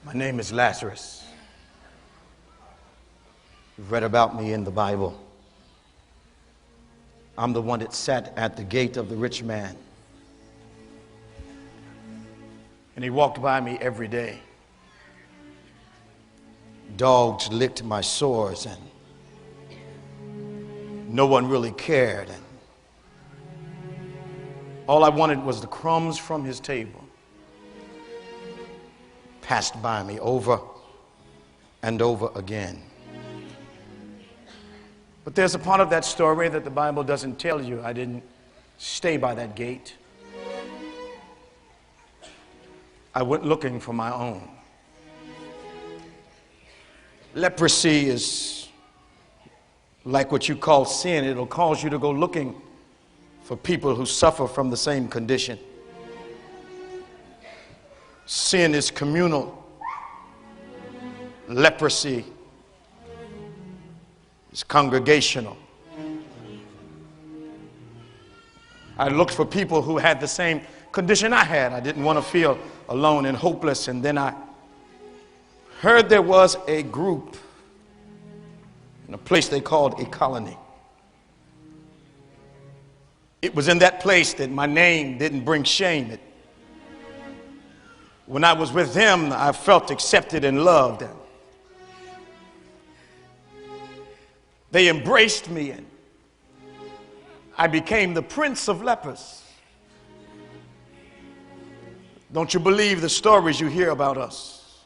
My name is Lazarus. You've read about me in the Bible. I'm the one that sat at the gate of the rich man. And he walked by me every day. Dogs licked my sores and no one really cared. And all I wanted was the crumbs from his table. Passed by me over and over again. But there's a part of that story that the Bible doesn't tell you. I didn't stay by that gate. I went looking for my own. Leprosy is like what you call sin. It'll cause you to go looking for people who suffer from the same condition. Sin is communal. Leprosy is congregational. I looked for people who had the same condition I had. I didn't want to feel alone and hopeless. And then I heard there was a group in a place they called a colony. It was in that place that my name didn't bring shame. When I was with them, I felt accepted and loved. And they embraced me, and I became the prince of lepers. Don't you believe the stories you hear about us?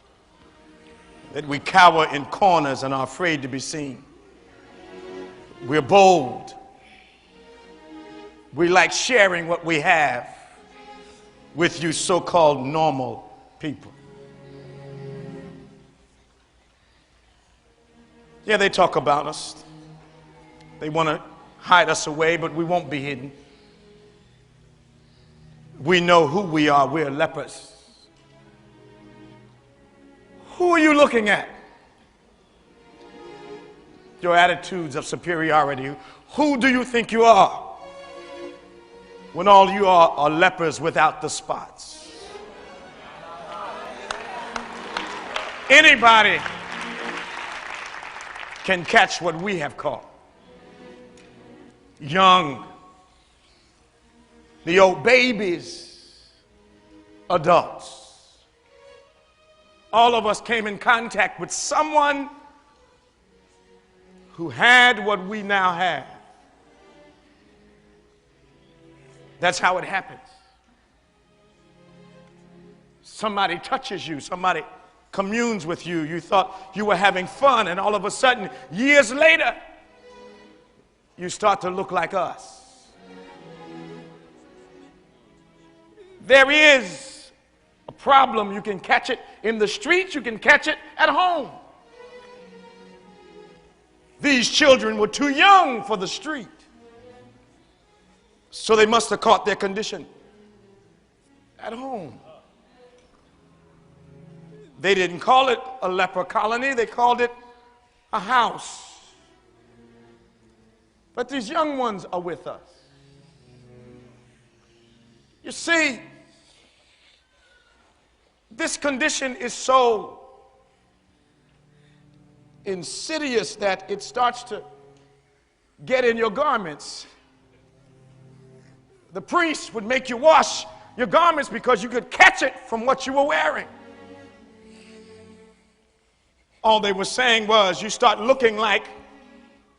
That we cower in corners and are afraid to be seen. We're bold. We like sharing what we have with you so-called normal people. Yeah, they talk about us. They want to hide us away, but we won't be hidden. We know who we are. We're lepers. Who are you looking at? Your attitudes of superiority. Who do you think you are when all you are lepers without the spots? Anybody can catch what we have caught. Young, the old babies, adults. All of us came in contact with someone who had what we now have. That's how it happens. Somebody touches you, somebody communes with you. You thought you were having fun, and all of a sudden, years later, you start to look like us. There is a problem. You can catch it in the streets, you can catch it at home. These children were too young for the street, so they must have caught their condition at home. They didn't call it a leper colony, they called it a house. But these young ones are with us. You see, this condition is so insidious that it starts to get in your garments. The priest would make you wash your garments because you could catch it from what you were wearing. All they were saying was, you start looking like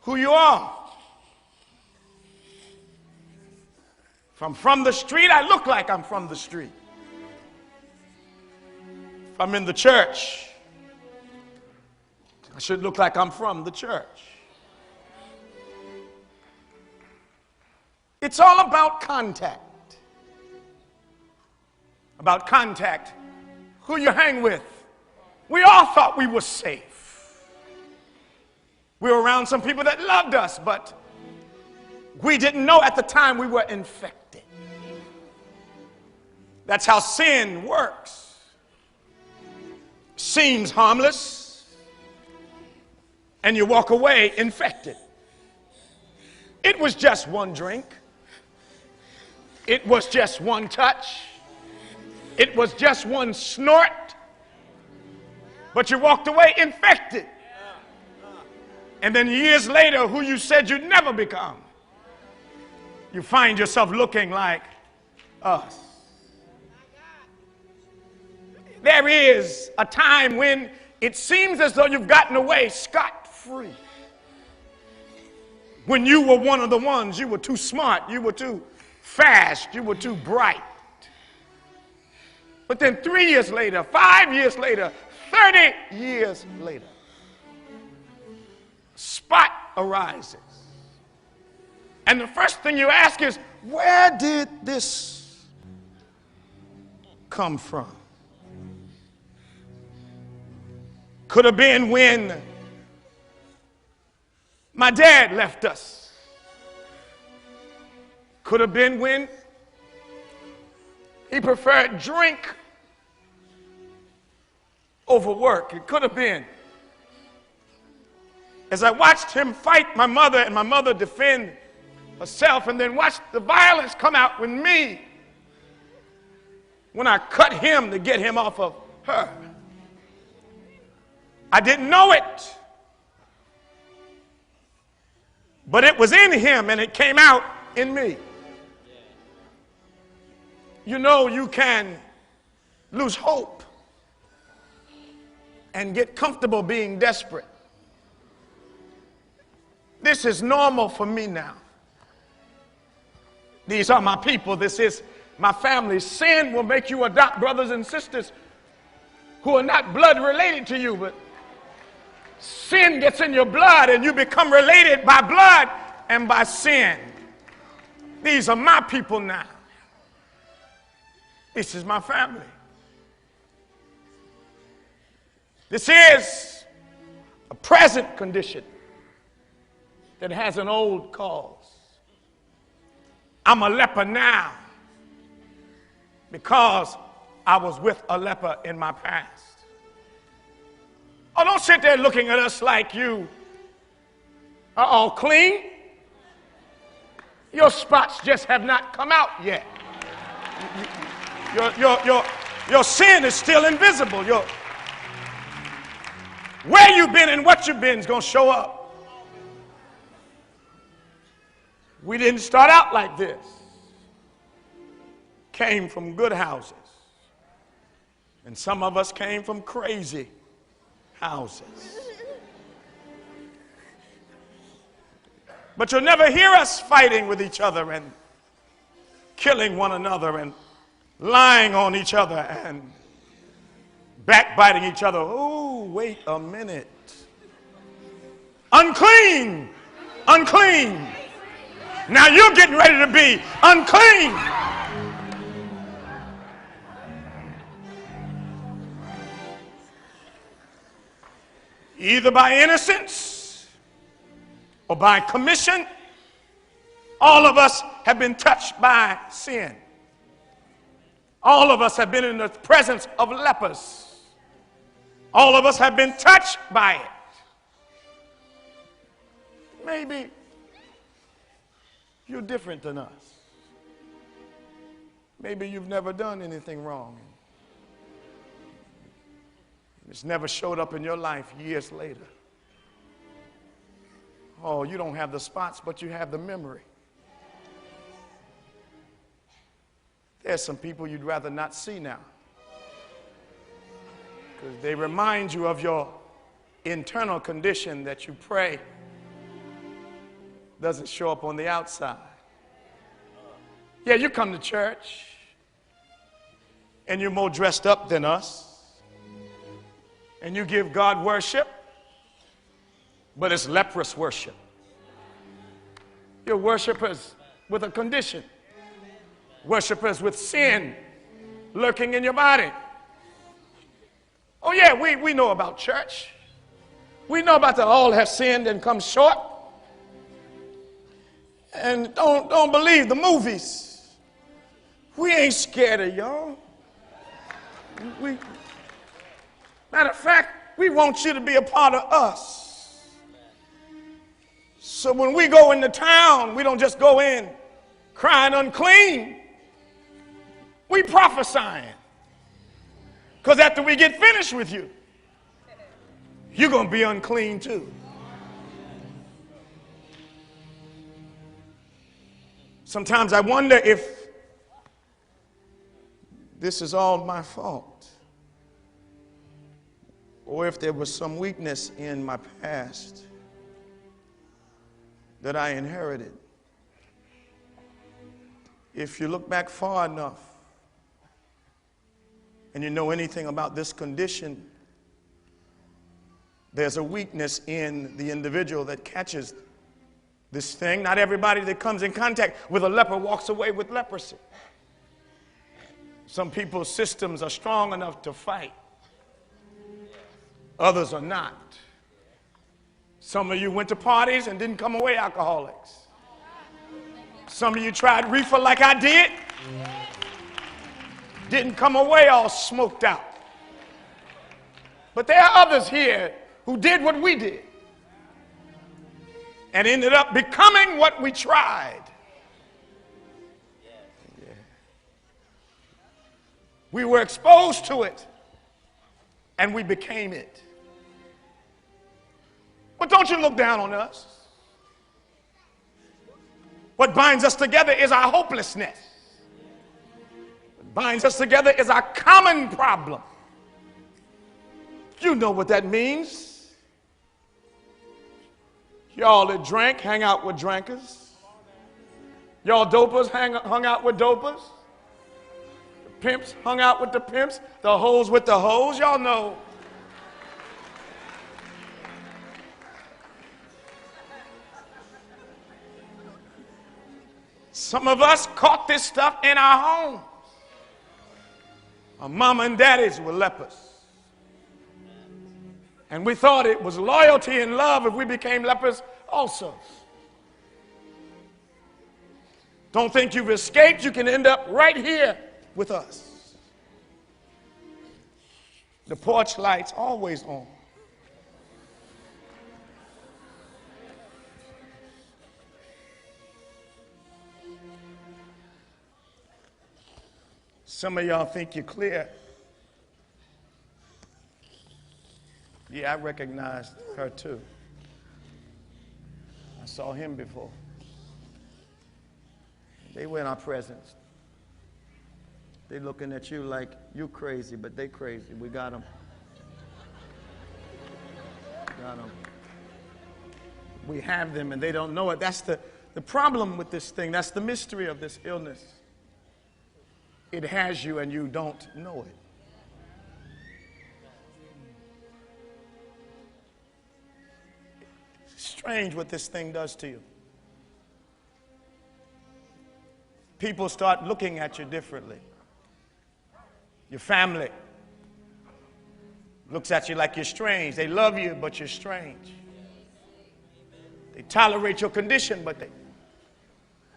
who you are. If I'm from the street, I look like I'm from the street. If I'm in the church, I should look like I'm from the church. It's all about contact. About contact. Who you hang with. We all thought we were safe. We were around some people that loved us, but we didn't know at the time we were infected. That's how sin works. Seems harmless, and you walk away infected. It was just one drink. It was just one touch. It was just one snort. But you walked away infected. And then years later, who you said you'd never become, you find yourself looking like us. There is a time when it seems as though you've gotten away scot-free. When you were one of the ones, you were too smart, you were too fast, you were too bright. But then 3 years later, 5 years later, 30 years later, spot arises. And the first thing you ask is, where did this come from? Could have been when my dad left us. Could have been when he preferred drink over work. It could have been as I watched him fight my mother and my mother defend herself, and then watched the violence come out with me when I cut him to get him off of her. I didn't know it, but it was in him and it came out in me. You know, you can lose hope and get comfortable being desperate. This is normal for me now. These are my people. This is my family. Sin will make you adopt brothers and sisters who are not blood related to you, but sin gets in your blood and you become related by blood and by sin. These are my people now. This is my family. This is a present condition that has an old cause. I'm a leper now because I was with a leper in my past. Oh, don't sit there looking at us like you are all clean. Your spots just have not come out yet. Your sin is still invisible. Where you've been and what you've been is going to show up. We didn't start out like this. Came from good houses. And some of us came from crazy houses. But you'll never hear us fighting with each other and killing one another and lying on each other and backbiting each other. Oh, wait a minute. Unclean, unclean. Now you're getting ready to be unclean. Either by innocence or by commission, all of us have been touched by sin. All of us have been in the presence of lepers. All of us have been touched by it. Maybe you're different than us. Maybe you've never done anything wrong. It's never showed up in your life years later. Oh, you don't have the spots, but you have the memory. There's some people you'd rather not see now because they remind you of your internal condition that you pray doesn't show up on the outside. Yeah, you come to church and you're more dressed up than us and you give God worship, but it's leprous worship. You're worshipers with a condition. Worshipers with sin lurking in your body. Oh yeah, we know about church. We know about the all have sinned and come short. And don't believe the movies. We ain't scared of y'all. Matter of fact, we want you to be a part of us. So when we go into town, we don't just go in crying unclean. We prophesying. Because after we get finished with you, you're going to be unclean too. Sometimes I wonder if this is all my fault, or if there was some weakness in my past that I inherited. If you look back far enough and you know anything about this condition, there's a weakness in the individual that catches this thing. Not everybody that comes in contact with a leper walks away with leprosy. Some people's systems are strong enough to fight. Others are not. Some of you went to parties and didn't come away alcoholics. Some of you tried reefer like I did, didn't come away all smoked out. But there are others here who did what we did and ended up becoming what we tried. Yeah. We were exposed to it and we became it. But don't you look down on us. What binds us together is our hopelessness. What binds us together is our common problem. You know what that means. Y'all that drank hang out with drinkers. Y'all dopers hung out with dopers. The pimps hung out with the pimps. The hoes with the hoes. Y'all know. Some of us caught this stuff in our homes. Our mama and daddies were lepers. And we thought it was loyalty and love if we became lepers also. Don't think you've escaped. You can end up right here with us. The porch light's always on. Some of y'all think you're clear. Yeah, I recognized her too. I saw him before. They were in our presence. They looking at you like you crazy, but they crazy. We got them. Got them. We have them and they don't know it. That's the problem with this thing. That's the mystery of this illness. It has you and you don't know it. It's strange what this thing does to you. People start looking at you differently. Your family looks at you like you're strange. They love you, but you're strange. They tolerate your condition, but they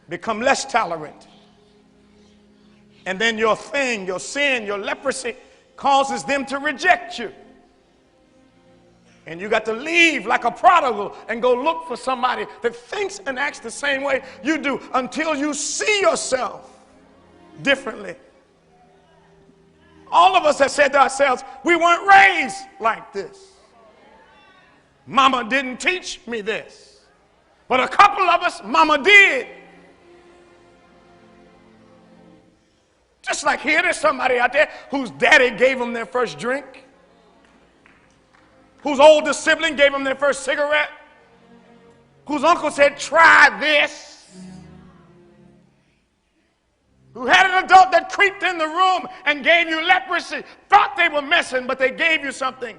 become less tolerant. And then your thing, your sin, your leprosy causes them to reject you. And you got to leave like a prodigal and go look for somebody that thinks and acts the same way you do until you see yourself differently. All of us have said to ourselves, we weren't raised like this. Mama didn't teach me this. But a couple of us, mama did. Just like here, there's somebody out there whose daddy gave them their first drink, whose oldest sibling gave them their first cigarette, whose uncle said, try this, who had an adult that creeped in the room and gave you leprosy, thought they were messing, but they gave you something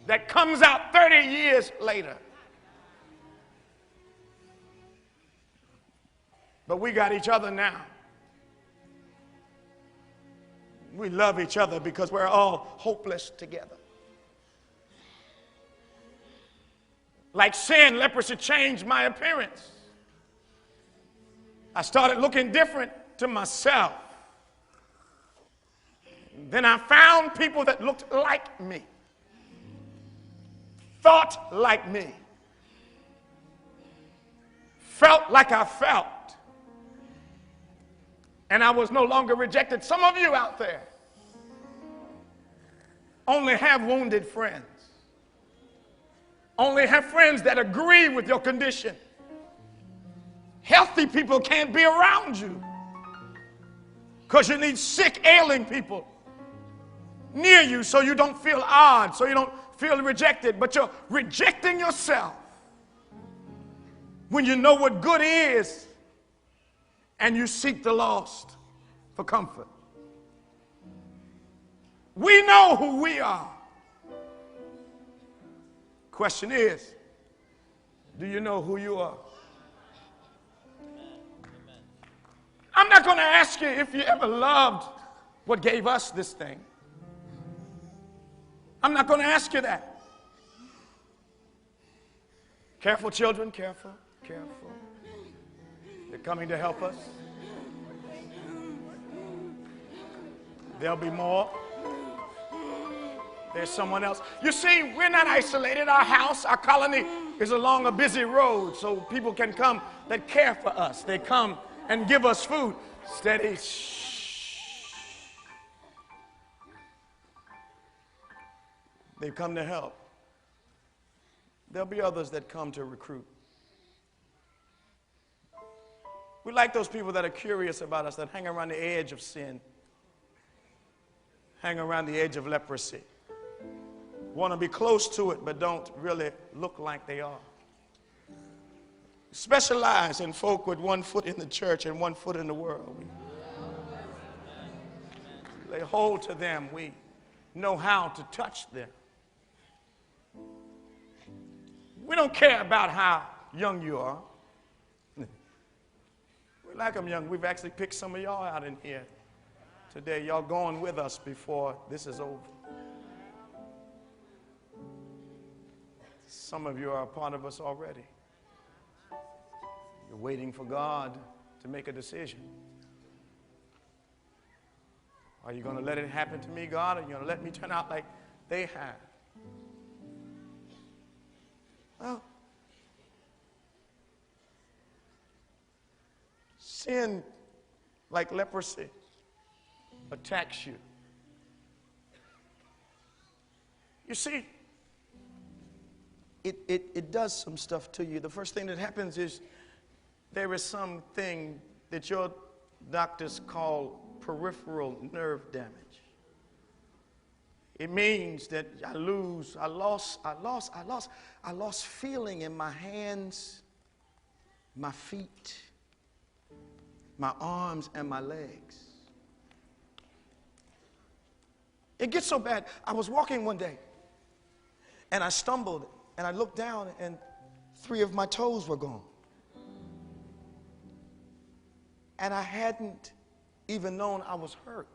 that comes out 30 years later. But we got each other now. We love each other because we're all hopeless together. Like sin, leprosy changed my appearance. I started looking different to myself. Then I found people that looked like me, thought like me, felt like I felt. And I was no longer rejected. Some of you out there only have wounded friends. Only have friends that agree with your condition. Healthy people can't be around you because you need sick, ailing people near you so you don't feel odd, so you don't feel rejected. But you're rejecting yourself when you know what good is and you seek the lost for comfort. We know who we are. Question is, do you know who you are? I'm not going to ask you if you ever loved what gave us this thing. I'm not going to ask you that. Careful, children, careful, careful. They're coming to help us. There'll be more. There's someone else. You see, we're not isolated. Our house, our colony is along a busy road, so people can come that care for us. They come and give us food. Steady. Shh. They've come to help. There'll be others that come to recruit. We like those people that are curious about us, that hang around the edge of sin, hang around the edge of leprosy, want to be close to it but don't really look like they are. Specialize in folk with one foot in the church and one foot in the world. We lay hold to them. We know how to touch them. We don't care about how young you are. We like them young. We've actually picked some of y'all out in here today. Y'all going with us before this is over. Some of you are a part of us already. You're waiting for God to make a decision. Are you going to let it happen to me, God, or are you going to let me turn out like they have? Well, sin, like leprosy, attacks you. You see, it does some stuff to you. The first thing that happens is there is something that your doctors call peripheral nerve damage. It means that I lost feeling in my hands, my feet, my arms, and my legs. It gets so bad. I was walking one day, and I stumbled, and I looked down, and 3 of my toes were gone. And I hadn't even known I was hurt.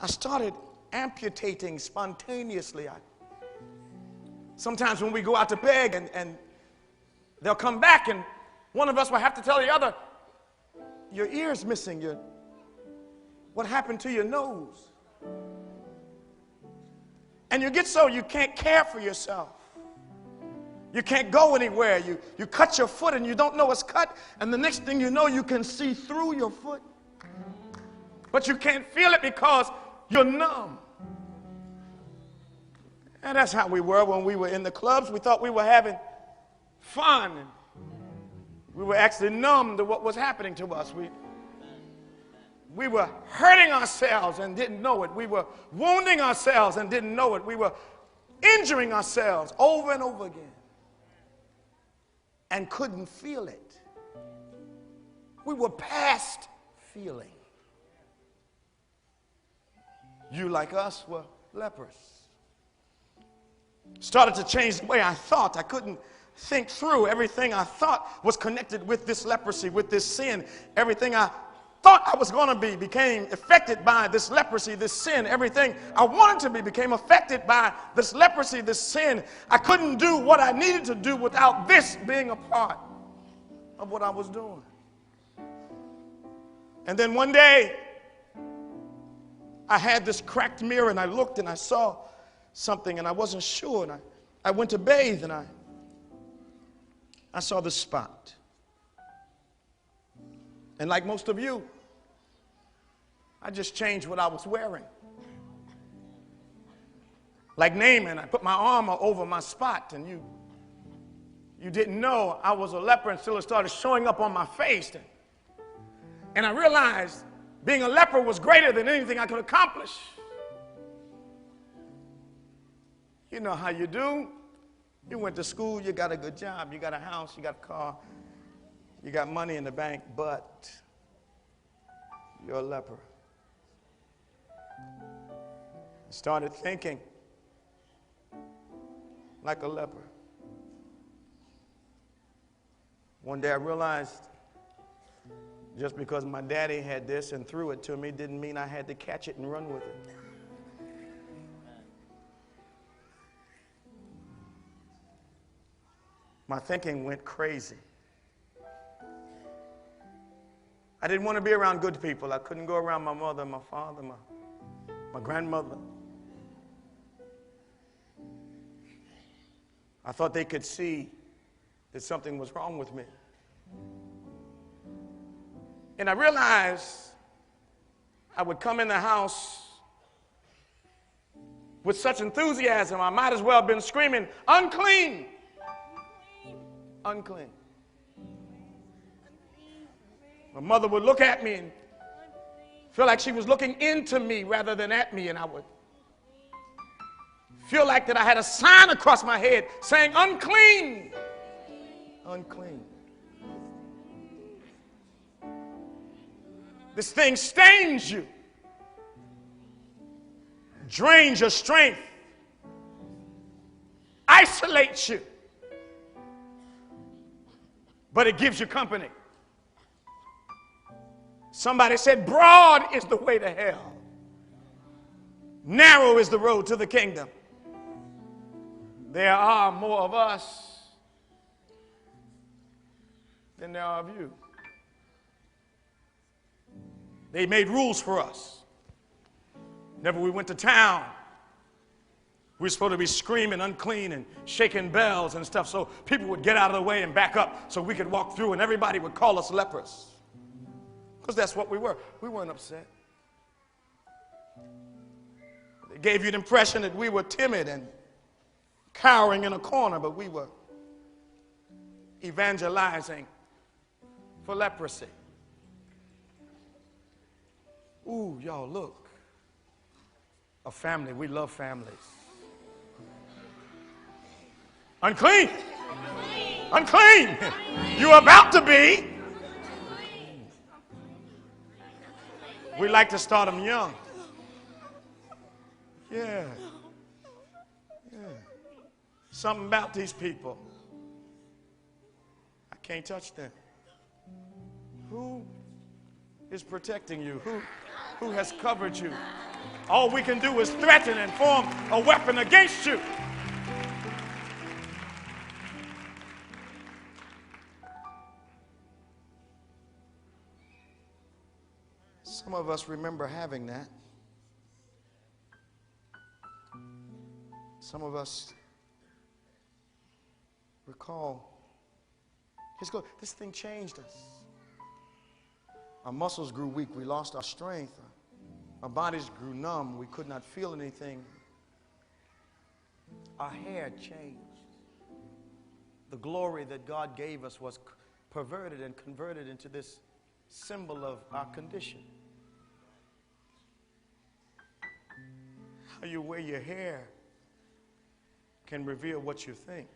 I started amputating spontaneously. Sometimes when we go out to beg and they'll come back and one of us will have to tell the other, your ear's missing, what happened to your nose? And you get so you can't care for yourself. You can't go anywhere. You cut your foot and you don't know it's cut, and the next thing you know, you can see through your foot. But you can't feel it because you're numb. And that's how we were when we were in the clubs. We thought we were having fun. And we were actually numb to what was happening to us. We were hurting ourselves and didn't know it. We were wounding ourselves and didn't know it. We were injuring ourselves over and over again and couldn't feel it. We were past feeling. You, like us, were lepers. Started to change the way I thought. I couldn't think through. Everything I thought was connected with this leprosy, with this sin. Everything I thought I was going to be became affected by this leprosy, this sin. Everything I wanted to be became affected by this leprosy, this sin. I couldn't do what I needed to do without this being a part of what I was doing. And then one day, I had this cracked mirror and I looked and I saw something and I wasn't sure. And I went to bathe and I saw the spot. And like most of you, I just changed what I was wearing. Like Naaman, I put my armor over my spot, and you didn't know I was a leper until it started showing up on my face. And I realized being a leper was greater than anything I could accomplish. You know how you do. You went to school, you got a good job, you got a house, you got a car, you got money in the bank, but you're a leper. I started thinking like a leper. One day I realized just because my daddy had this and threw it to me didn't mean I had to catch it and run with it. My thinking went crazy. I didn't want to be around good people. I couldn't go around my mother, my father, my grandmother. I thought they could see that something was wrong with me. And I realized I would come in the house with such enthusiasm, I might as well have been screaming, unclean, unclean. My mother would look at me and feel like she was looking into me rather than at me, and I would feel like that I had a sign across my head saying, unclean, unclean. This thing stains you, drains your strength, isolates you, but it gives you company. Somebody said, broad is the way to hell. Narrow is the road to the kingdom. There are more of us than there are of you. They made rules for us. Whenever we went to town, we were supposed to be screaming unclean and shaking bells and stuff so people would get out of the way and back up so we could walk through and everybody would call us lepers. Because that's what we were. We weren't upset. They gave you the impression that we were timid and cowering in a corner, but we were evangelizing for leprosy. Ooh, y'all, look. A family. We love families. Unclean. Unclean. You're about to be. We like to start them young. Yeah. Yeah. Something about these people. I can't touch them. Who is protecting you? Who has covered you? All we can do is threaten and form a weapon against you. Some of us remember having that. Some of us recall, this thing changed us. Our muscles grew weak. We lost our strength. Our bodies grew numb. We could not feel anything. Our hair changed. The glory that God gave us was perverted and converted into this symbol of our condition. How you wear your hair can reveal what you think.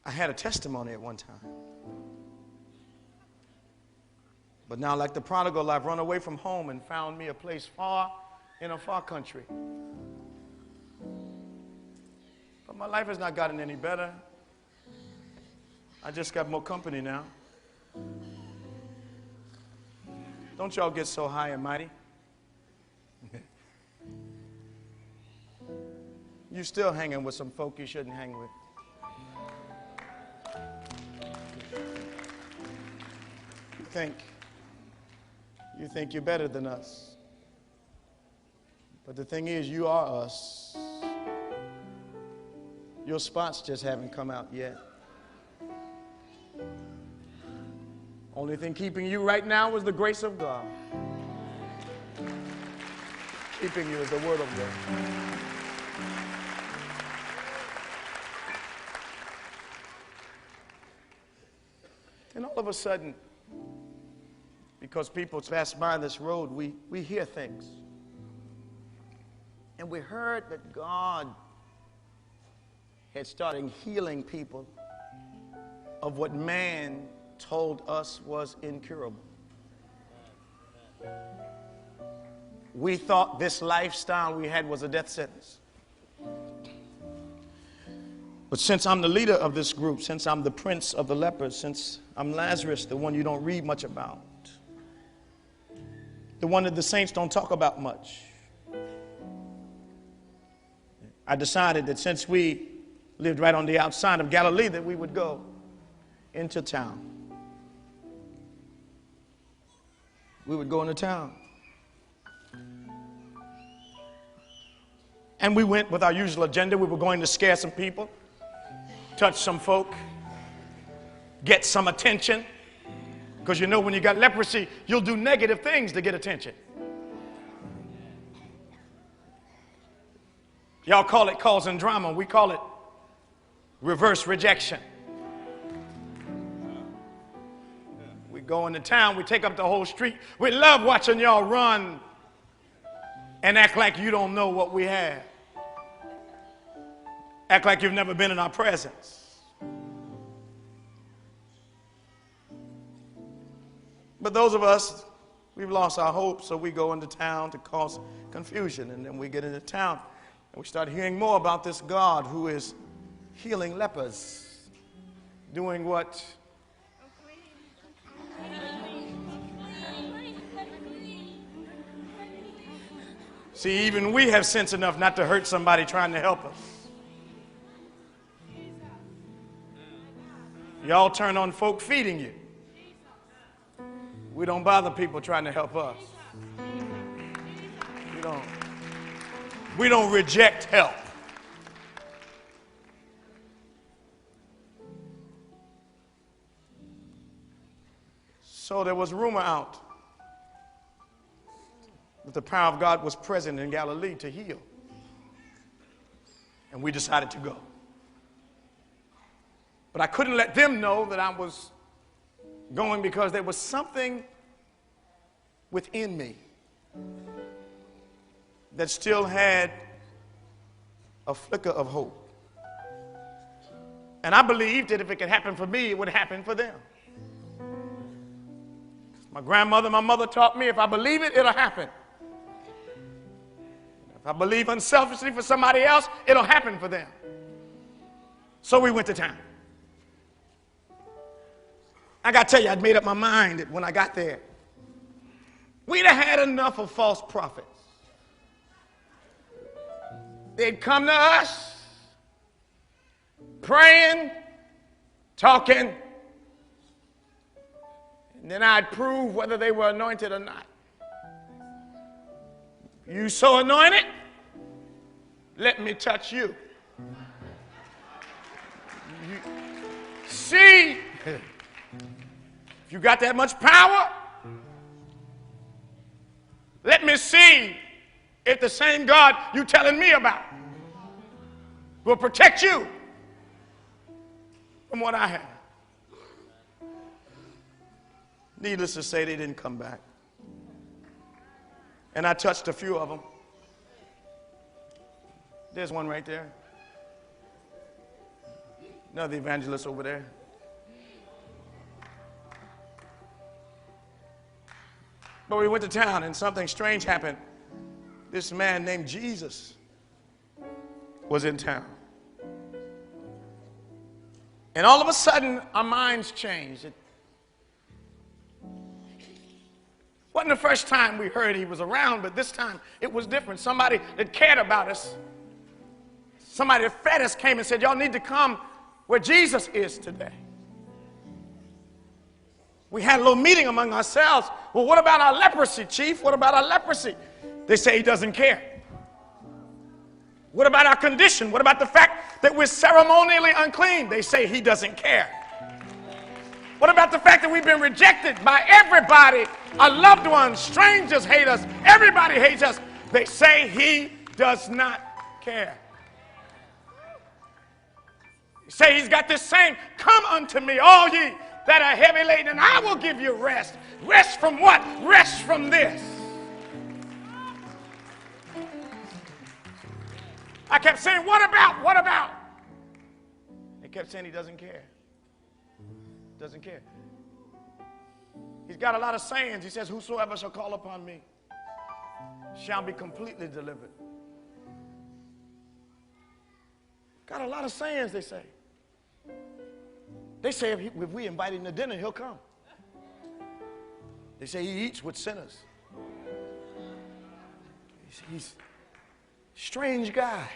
I had a testimony at one time. But now, like the prodigal, I've run away from home and found me a place far in a far country. But my life has not gotten any better. I just got more company now. Don't y'all get so high and mighty. You still hanging with some folk you shouldn't hang with. You think you're better than us. But the thing is, you are us. Your spots just haven't come out yet. Only Only thing keeping you right now is the grace of God. Keeping you is the word of God. And all of a sudden, because people pass by this road, we hear things. And we heard that God had started healing people of what man told us was incurable. We thought this lifestyle we had was a death sentence. But since I'm the leader of this group, since I'm the prince of the lepers, since I'm Lazarus, the one you don't read much about, the one that the saints don't talk about much, I decided that since we lived right on the outside of Galilee, that we would go into town. We would go into town. And we went with our usual agenda. We were going to scare some people, touch some folk, get some attention. Because you know when you got leprosy, you'll do negative things to get attention. Y'all call it causing drama. We call it reverse rejection. We go into town. We take up the whole street. We love watching y'all run and act like you don't know what we have. Act like you've never been in our presence. But those of us, we've lost our hope, so we go into town to cause confusion. And then we get into town and we start hearing more about this God who is healing lepers, doing what? See, even we have sense enough not to hurt somebody trying to help us. Y'all turn on folk feeding you. We don't bother people trying to help us. We don't reject help. So there was rumor out that the power of God was present in Galilee to heal. And we decided to go. But I couldn't let them know that I was going because there was something within me that still had a flicker of hope. And I believed that if it could happen for me, it would happen for them. My grandmother, my mother taught me if I believe it, it'll happen. If I believe unselfishly for somebody else, it'll happen for them. So we went to town. I got to tell you, I'd made up my mind that when I got there, we'd have had enough of false prophets. They'd come to us, praying, talking, and then I'd prove whether they were anointed or not. You so anointed, let me touch you. See, if you got that much power, let me see if the same God you telling me about will protect you from what I have. Needless to say, they didn't come back. And I touched a few of them. There's one right there. Another evangelist over there. But we went to town and something strange happened. This man named Jesus was in town. And all of a sudden, our minds changed. It wasn't the first time we heard he was around, but this time it was different. Somebody that cared about us, somebody that fed us came and said, y'all need to come where Jesus is today. We had a little meeting among ourselves. Well, what about our leprosy, Chief? What about our leprosy? They say he doesn't care. What about our condition? What about the fact that we're ceremonially unclean? They say he doesn't care. What about the fact that we've been rejected by everybody? Our loved ones, strangers hate us. Everybody hates us. They say he does not care. He say he's got this saying, come unto me, all ye that are heavy laden, and I will give you rest. Rest from what? Rest from this. I kept saying, what about? What about? They kept saying he doesn't care. Doesn't care. He's got a lot of sayings. He says, whosoever shall call upon me shall be completely delivered. Got a lot of sayings, they say. They say if we invite him to dinner, he'll come. They say he eats with sinners. He's a strange guy.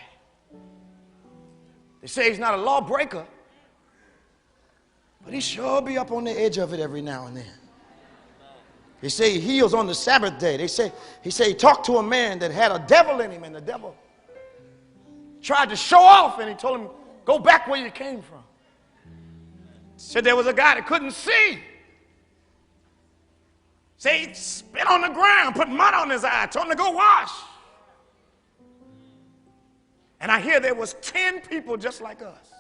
They say he's not a lawbreaker, but he sure be up on the edge of it every now and then. They say he heals on the Sabbath day. He said he talked to a man that had a devil in him, and the devil tried to show off, and he told him, go back where you came from. Said there was a guy that couldn't see. Say he spit on the ground, put mud on his eye, told him to go wash. And I hear there was 10 people just like us.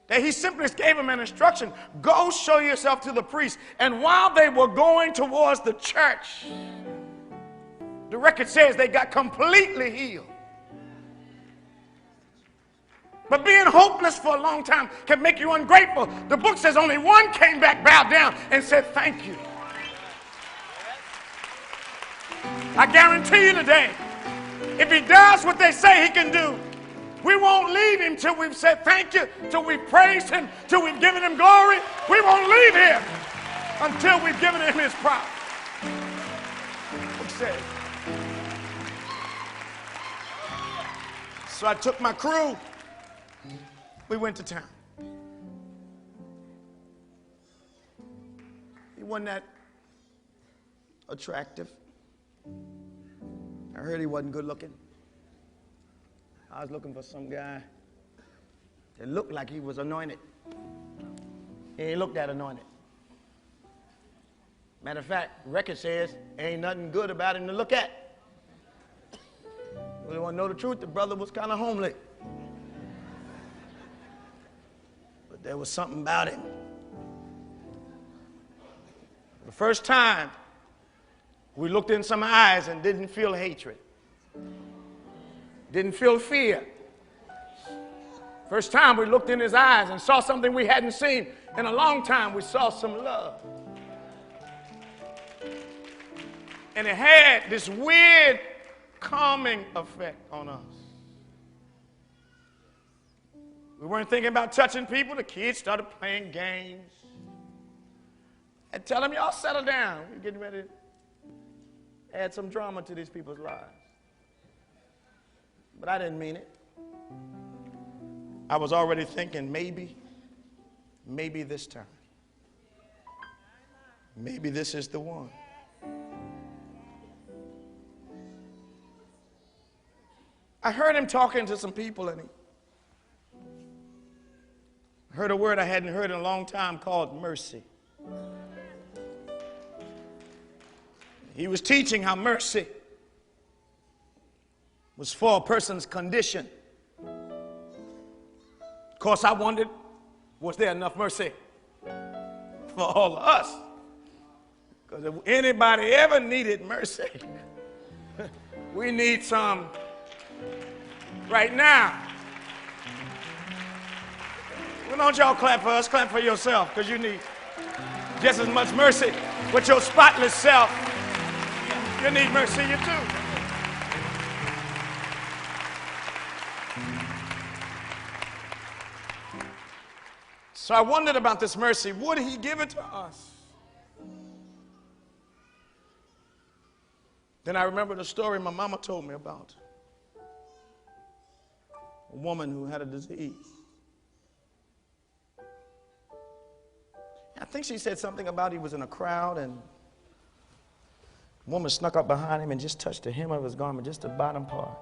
That he simply gave him an instruction, go show yourself to the priest. And while they were going towards the church, the record says they got completely healed. But being hopeless for a long time can make you ungrateful. The book says only one came back, bowed down, and said, thank you. I guarantee you today, if he does what they say he can do, we won't leave him till we've said thank you, till we've praised him, till we've given him glory. We won't leave him until we've given him his promise. Book says. So I took my crew. We went to town. He wasn't that attractive. I heard he wasn't good looking. I was looking for some guy that looked like he was anointed. He ain't looked that anointed. Matter of fact, record says ain't nothing good about him to look at. Really want to know the truth, the brother was kind of homely. But there was something about him. The first time we looked in some eyes and didn't feel hatred. Didn't feel fear. First time we looked in his eyes and saw something we hadn't seen in a long time. We saw some love. And it had this weird calming effect on us. We weren't thinking about touching people. The kids started playing games. And tell them, y'all settle down. We're getting ready to add some drama to these people's lives. But I didn't mean it. I was already thinking maybe this time. Maybe this is the one. I heard him talking to some people, and he heard a word I hadn't heard in a long time called mercy. He was teaching how mercy was for a person's condition. Of course, I wondered, was there enough mercy for all of us? Because if anybody ever needed mercy, we need some right now. Well, don't y'all clap for us, clap for yourself, because you need just as much mercy with your spotless self. You need mercy, you too. So I wondered about this mercy. Would he give it to us? Then I remember the story my mama told me about a woman who had a disease. I think she said something about he was in a crowd and a woman snuck up behind him and just touched the hem of his garment, just the bottom part.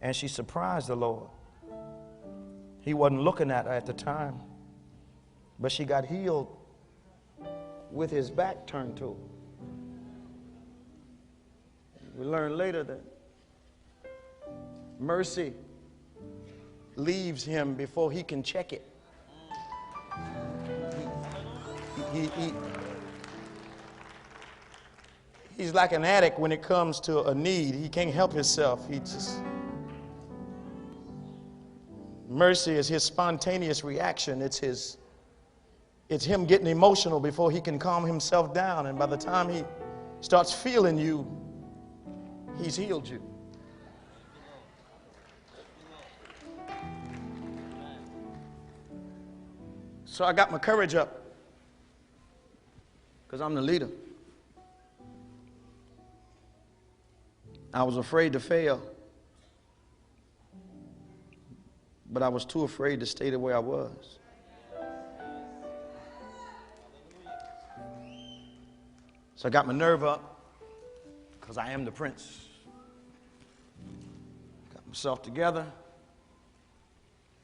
And she surprised the Lord. He wasn't looking at her at the time, but she got healed with his back turned to her. We learned later that mercy leaves him before he can check it. He's like an addict when it comes to a need. He can't help himself. Mercy is his spontaneous reaction. It's him getting emotional before he can calm himself down. And by the time he starts feeling you, he's healed you. So I got my courage up because I'm the leader. I was afraid to fail, but I was too afraid to stay the way I was. So I got my nerve up because I am the prince. Got myself together.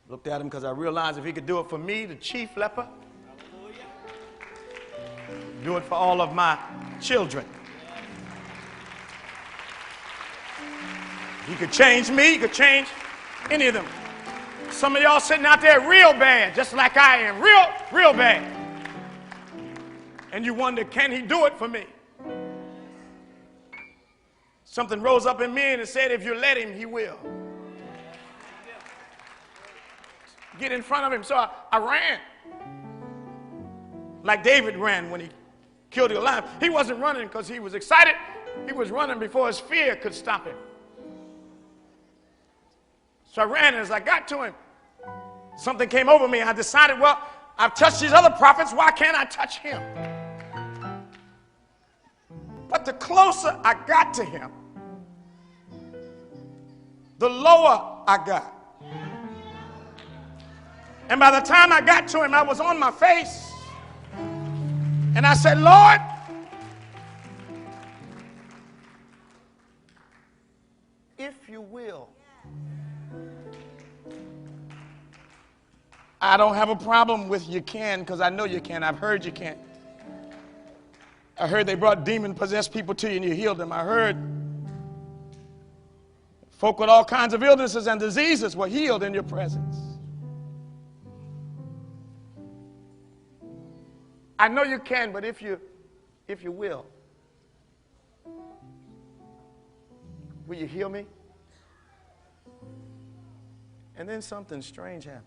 Looked at him because I realized if he could do it for me, the chief leper, do it for all of my children. He could change me, he could change any of them. Some of y'all sitting out there real bad, just like I am, real bad. And you wonder, can he do it for me? Something rose up in me and it said, if you let him, he will. Get in front of him. So I ran. Like David ran when he killed the lion. He wasn't running because he was excited. He was running before his fear could stop him. So I ran, and as I got to him, something came over me. I decided, well, I've touched these other prophets. Why can't I touch him? But the closer I got to him, the lower I got. And by the time I got to him, I was on my face. And I said, Lord, if you will. I don't have a problem with you can, because I know you can. I've heard you can. I heard they brought demon-possessed people to you and you healed them. I heard folk with all kinds of illnesses and diseases were healed in your presence. I know you can, but if you will you heal me? And then something strange happened.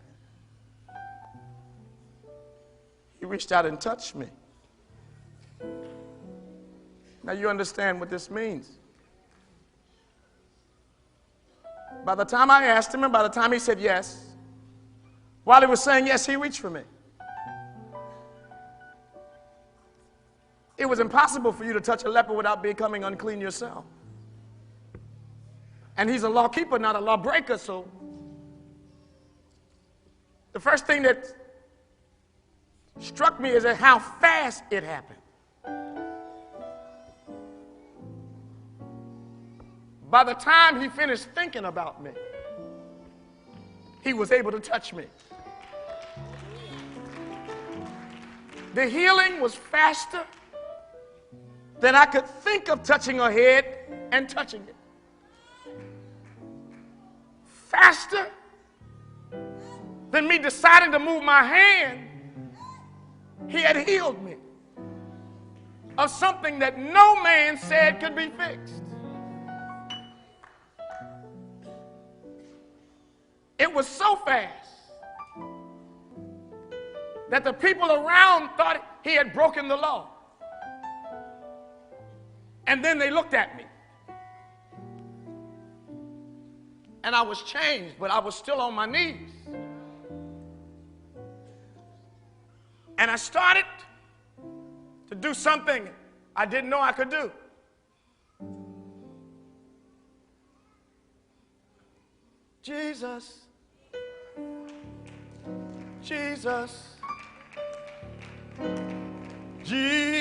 He reached out and touched me. Now you understand what this means. By the time I asked him and by the time he said yes, while he was saying yes, he reached for me. It was impossible for you to touch a leper without becoming unclean yourself. And he's a law keeper, not a law breaker, so the first thing that struck me is at how fast it happened. By the time he finished thinking about me, he was able to touch me. The healing was faster than I could think of touching her head and touching it. Faster than me deciding to move my hand, he had healed me of something that no man said could be fixed. It was so fast that the people around thought he had broken the law. And then they looked at me. And I was changed, but I was still on my knees. And I started to do something I didn't know I could do. Jesus, Jesus, Jesus,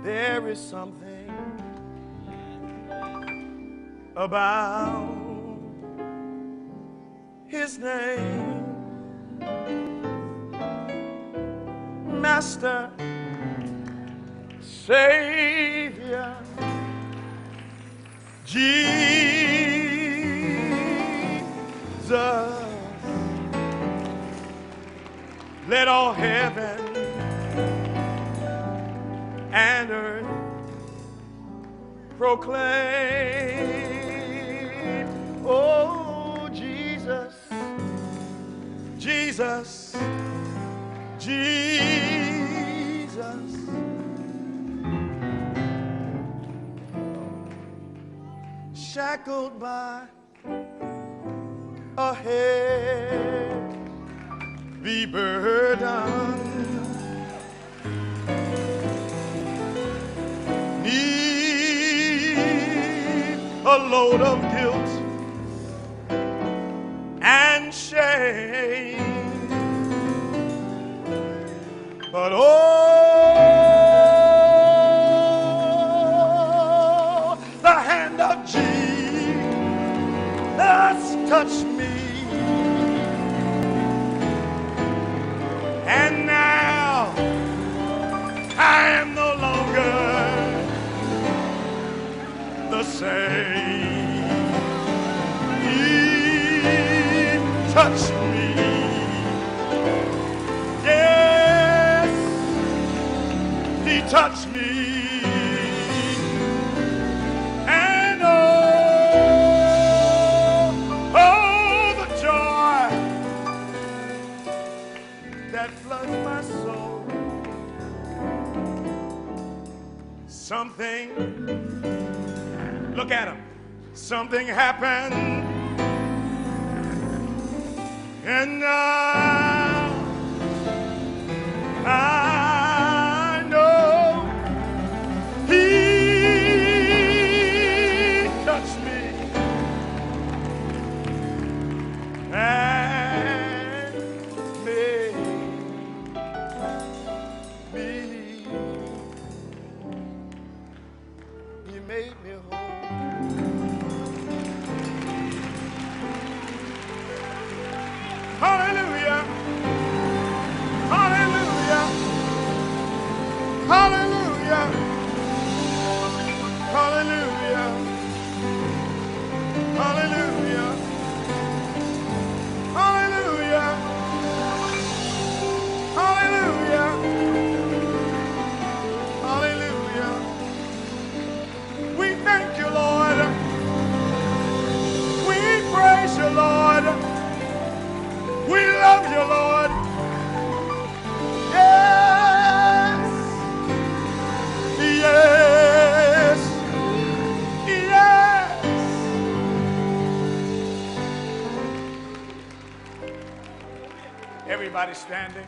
there is something about his name. Master, Savior, Jesus. Let all heaven and earth proclaim, oh, Jesus, Jesus, Jesus. Shackled by a heavy burden, need a load of guilt and shame, but oh, the hand of Jesus touched me, and now I am no longer the same. He touched me, yes, he touched me, and oh, the joy that floods my soul. Something, look at him, something happened, and now I know he touched me and made me, he made me whole. Hallelujah, hallelujah, hallelujah, hallelujah, hallelujah, hallelujah, hallelujah, hallelujah. We thank you, Lord. We praise you, Lord. We love you, Lord. Yes, yes, yes. Everybody standing.